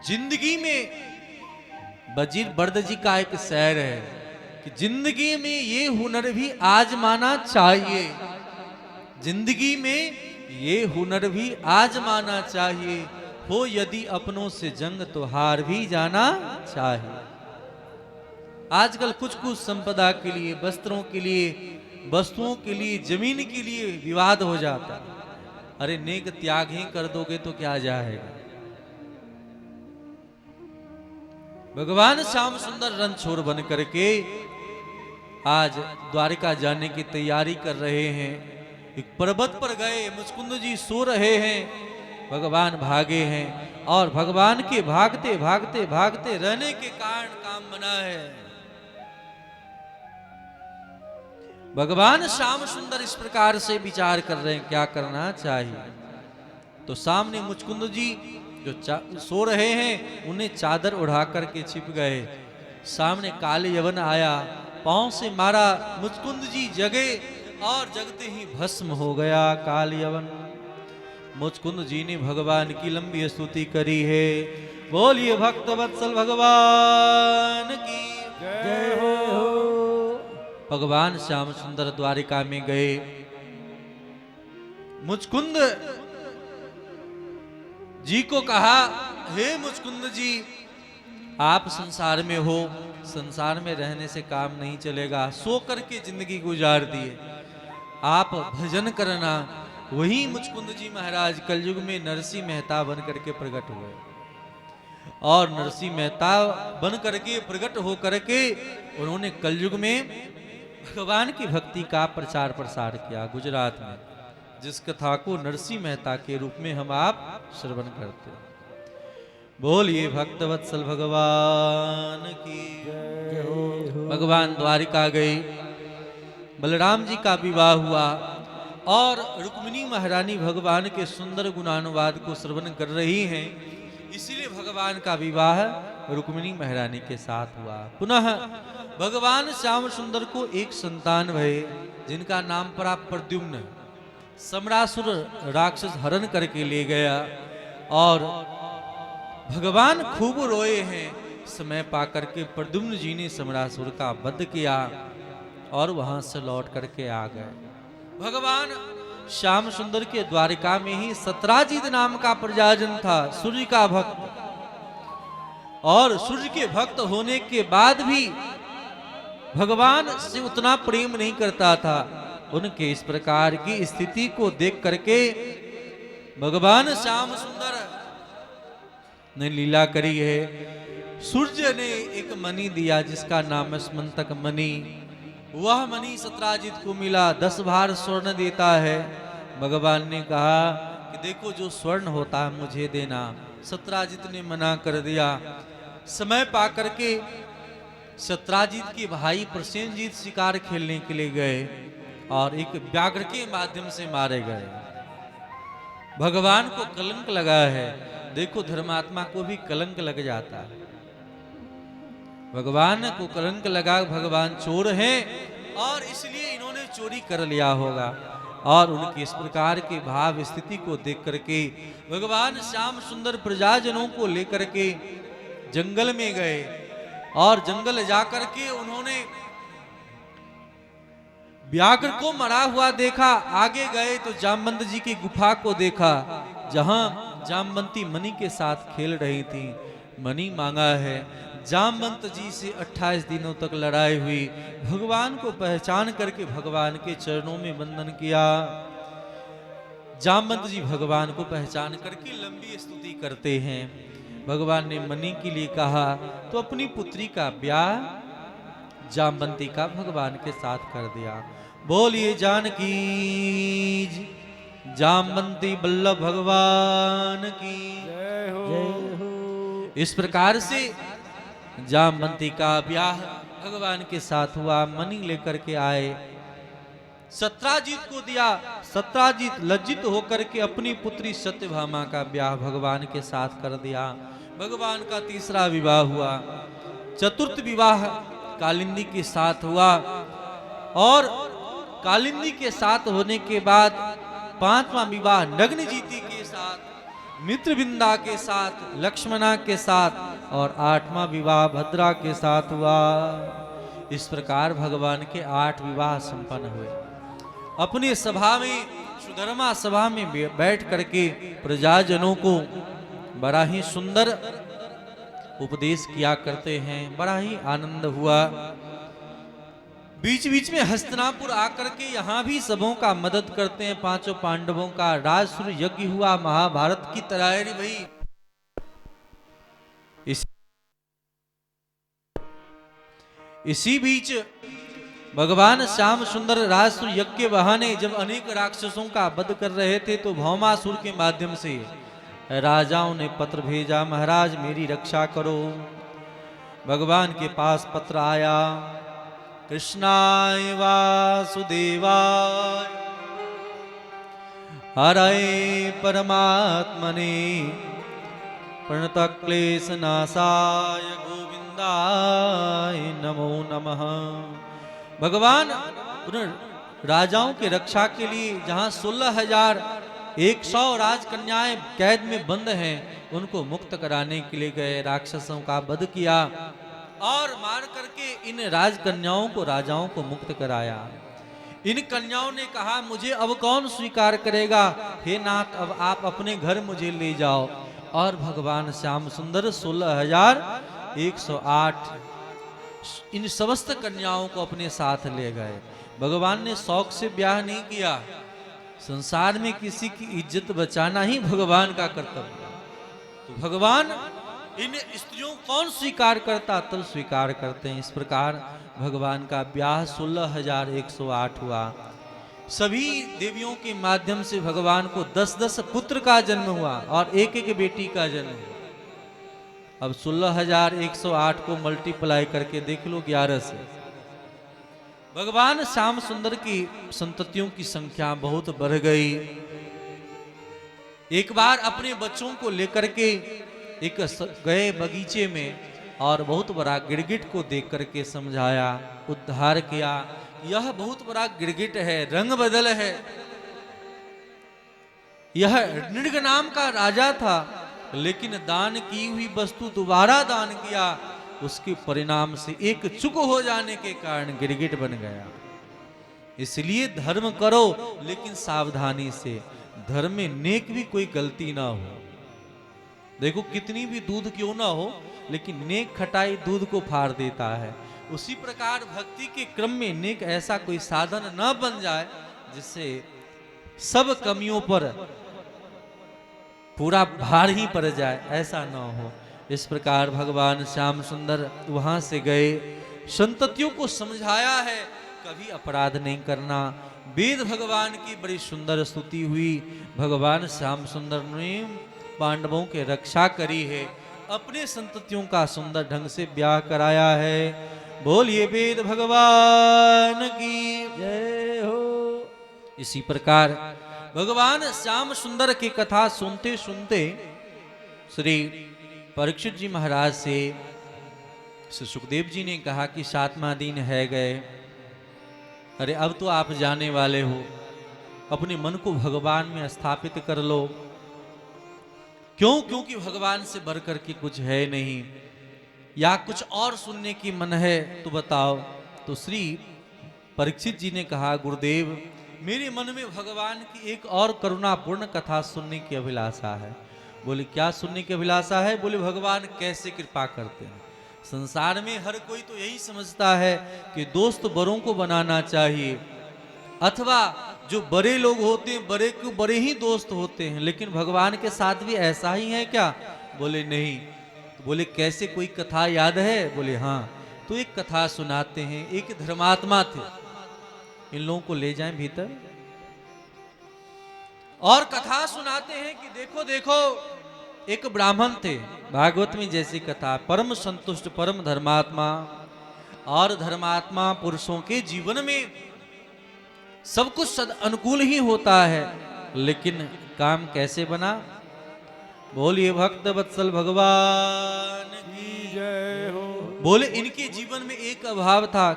जिंदगी में वजीर बर्द जी का एक शेर है कि जिंदगी में ये हुनर भी आजमाना चाहिए, जिंदगी में ये हुनर भी आजमाना चाहिए, हो यदि अपनों से जंग तो हार भी जाना चाहिए। आजकल कुछ कुछ संपदा के लिए, वस्त्रों के लिए, वस्तुओं के लिए, जमीन के लिए विवाद हो जाता है। अरे नेक त्याग ही कर दोगे तो क्या जाएगा। भगवान श्याम सुंदर रणछोड़ बन करके आज द्वारिका जाने की तैयारी कर रहे हैं। एक पर्वत पर गए, मुचकुंद जी सो रहे हैं, भगवान भागे हैं और भगवान के भागते भागते भागते रहने के कारण काम बना है। भगवान श्याम सुंदर इस प्रकार से विचार कर रहे हैं क्या करना चाहिए। तो सामने मुचकुंद जी जो सो रहे हैं उन्हें चादर उड़ा करके छिप गए। सामने काले यवन आया, पांव से मारा, मुचकुंद जी जगे और जगते ही भस्म हो गया काले यवन। मुचकुंद जी ने भगवान की लंबी स्तुति करी है। बोलिए भक्त वत्सल भगवान की जय हो। भगवान श्याम सुंदर द्वारिका में गए। मुचकुंद जी को कहा, हे मुचकुंद जी, आप संसार में हो, संसार में रहने से काम नहीं चलेगा, सो करके जिंदगी गुजार दिए, आप भजन करना। वही मुचकुंद जी महाराज कलयुग में नरसिंह मेहता बन करके प्रकट हुए और नरसिंह मेहता बन करके प्रकट हो करके उन्होंने कलयुग में भगवान की भक्ति का प्रचार प्रसार किया गुजरात में, जिस कथा को नरसिंह मेहता के रूप में हम आप श्रवण करते हैं। बोलिए भक्तवत्सल भगवान की जय हो। भगवान द्वारिका गए, बलराम जी का विवाह हुआ और रुक्मिणी महारानी भगवान के सुंदर गुणानुवाद को श्रवण कर रही हैं, इसीलिए भगवान का विवाह रुक्मिणी महारानी के साथ हुआ। पुनः भगवान श्याम सुंदर को एक संतान भये जिनका नाम पड़ा प्रद्युम्न। सम्रासुर राक्षस हरण करके ले गया और भगवान खूब रोए हैं। समय पाकर के प्रद्युम्न जी ने सम्रासुर का वध किया और वहां से लौट करके आ गए। भगवान श्याम सुंदर के द्वारिका में ही सत्राजित नाम का प्रजाजन था, सूर्य का भक्त, और सूर्य के भक्त होने के बाद भी भगवान से उतना प्रेम नहीं करता था। उनके इस प्रकार की स्थिति को देख करके भगवान श्याम सुंदर ने लीला करी है। सूर्य ने एक मणि दिया जिसका नाम है स्मंतक मणि। वह मणि सत्राजित को मिला, 10 भार स्वर्ण देता है। भगवान ने कहा कि देखो जो स्वर्ण होता है मुझे देना। सत्राजित ने मना कर दिया। समय पा करके सत्राजित के भाई प्रसेनजीत शिकार खेलने के लिए गए और एक व्याघ्र के माध्यम से मारे गए। भगवान को कलंक लगा है। देखो धर्मात्मा को भी कलंक लग जाता है। भगवान को कलंक लगा, भगवान चोर हैं और इसलिए इन्होंने चोरी कर लिया होगा। और उनकी इस प्रकार के भाव स्थिति को देख करके भगवान श्याम सुंदर प्रजाजनों को लेकर के जंगल में गए और जंगल जाकर के उन्होंने व्याघ्र को मरा हुआ देखा। आगे गए तो जामवंत जी की गुफा को देखा जहां जामवंती मणि के साथ खेल रही थी। मणि मांगा है। जामवंत जी से 28 दिनों तक लड़ाई हुई। भगवान को पहचान करके भगवान के चरणों में वंदन किया। जामवंत जी भगवान को पहचान करके लंबी स्तुति करते हैं। भगवान ने मणि के लिए कहा तो अपनी पुत्री का ब्याह जामवंती का भगवान के साथ कर दिया। बोलिए जानकी जामवंती बल्लभ भगवान की जय हो। इस प्रकार से जामवंती का ब्याह भगवान के साथ हुआ। मणि लेकर के आए, सत्राजित को दिया। सत्राजित लज्जित होकर के अपनी पुत्री सत्यभामा का ब्याह भगवान के साथ कर दिया। भगवान का तीसरा विवाह हुआ। चतुर्थ विवाह कालिंदी के साथ हुआ और कालिंदी के साथ होने के बाद 5वां विवाह नग्नजीती के साथ मित्रविंदा के साथ, लक्ष्मणा के साथ और 8वां विवाह भद्रा के साथ हुआ। इस प्रकार भगवान के 8 विवाह संपन्न हुए। अपनी सभा में, सुधर्मा सभा में बैठ करके प्रजाजनों को बड़ा ही सुंदर उपदेश किया करते हैं। बड़ा ही आनंद हुआ। बीच बीच में हस्तिनापुर आकर के यहाँ भी सबों का मदद करते हैं। 5 पांडवों का राजसूय यज्ञ हुआ, महाभारत की तैयारी भई। इसी बीच भगवान श्याम सुंदर राजसूय यज्ञ के बहाने जब अनेक राक्षसों का वध कर रहे थे तो भौमासुर के माध्यम से राजाओं ने पत्र भेजा, महाराज मेरी रक्षा करो। भगवान के पास पत्र आया, कृष्णाय वासुदेवाय हरये परमात्मने प्रणतक्लेशनाशाय गोविंदाय नमो नमः। भगवान उन राजाओं की रक्षा के लिए जहां 16,100 राजकन्याएं कैद में बंद हैं, उनको मुक्त कराने के लिए गए। राक्षसों का वध किया और मार करके इन राजकन्याओं को, राजाओं को मुक्त कराया। इन कन्याओं ने कहा, मुझे अब कौन स्वीकार करेगा, हे नाथ अब आप अपने घर मुझे ले जाओ। और भगवान श्याम सुंदर 16,108 इन समस्त कन्याओं को अपने साथ ले गए। भगवान ने शौक से ब्याह नहीं किया। संसार में किसी की इज्जत बचाना ही भगवान का कर्तव्य है। तो भगवान इन स्त्रियों कौन स्वीकार करता, तब स्वीकार करते हैं। इस प्रकार भगवान का ब्याह 16,108 हुआ। सभी देवियों के माध्यम से भगवान को 10-10 पुत्र का जन्म हुआ और एक बेटी का जन्म हुआ। अब 16,108 को मल्टीप्लाई करके देख लो 11 से। भगवान श्याम सुंदर की संततियों की संख्या बहुत बढ़ गई। एक बार अपने बच्चों को लेकर के एक गए बगीचे में और बहुत बड़ा गिरगिट को देख करके समझाया, उद्धार किया। यह बहुत बड़ा गिरगिट है, रंग बदल है। यह नृग नाम का राजा था, लेकिन दान की हुई वस्तु दोबारा दान किया। उसके परिणाम से एक चूक हो जाने के कारण गिरगिट बन गया। इसलिए धर्म करो लेकिन सावधानी से। धर्म में नेक भी कोई गलती ना हो। देखो कितनी भी दूध क्यों ना हो, लेकिन नेक खटाई दूध को फाड़ देता है। उसी प्रकार भक्ति के क्रम में नेक ऐसा कोई साधन न बन जाए जिससे सब कमियों पर पूरा भार ही पड़ जाए, ऐसा न हो। इस प्रकार भगवान श्याम सुंदर वहां से गए, संततियों को समझाया है कभी अपराध नहीं करना। वेद भगवान की बड़ी सुंदर स्तुति हुई। भगवान श्याम सुंदर ने पांडवों के रक्षा करी है, अपने संततियों का सुंदर ढंग से ब्याह कराया है। बोलिए वेद भगवान की जय हो। इसी प्रकार भगवान श्याम सुंदर की कथा सुनते सुनते श्री परीक्षित जी महाराज से श्री सुखदेव जी ने कहा कि 7वां दिन है गए, अरे अब तो आप जाने वाले हो, अपने मन को भगवान में स्थापित कर लो। क्यों? क्योंकि भगवान से बढ़कर के कुछ है नहीं। या कुछ और सुनने की मन है तो बताओ। तो श्री परीक्षित जी ने कहा, गुरुदेव मेरे मन में भगवान की एक और करुणापूर्ण कथा सुनने की अभिलाषा है। बोले क्या सुनने की अभिलाषा है? बोले भगवान कैसे कृपा करते हैं। संसार में हर कोई तो यही समझता है कि दोस्त बड़ों को बनाना चाहिए, अथवा जो बड़े लोग होते हैं बड़े को बड़े ही दोस्त होते हैं। लेकिन भगवान के साथ भी ऐसा ही है क्या? बोले नहीं। तो बोले कैसे, कोई कथा याद है? बोले हाँ। तो एक कथा सुनाते हैं। एक धर्मात्मा थे, इन लोगों को ले जाएं भीतर और कथा सुनाते हैं कि देखो देखो एक ब्राह्मण थे, भागवत में जैसी कथा, परम संतुष्ट परम धर्मात्मा। और धर्मात्मा पुरुषों के जीवन में सब कुछ सद अनुकूल ही होता है, लेकिन काम कैसे बना? बोलिए भक्त वत्सल भगवान की जय हो। बोले इनके जीवन में एक अभाव था।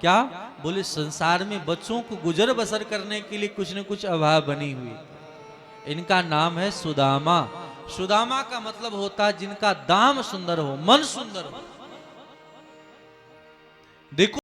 क्या? बोले संसार में बच्चों को गुजर बसर करने के लिए कुछ न कुछ अभाव बनी हुई। इनका नाम है सुदामा। सुदामा का मतलब होता है जिनका दाम सुंदर हो, मन सुंदर हो। देखो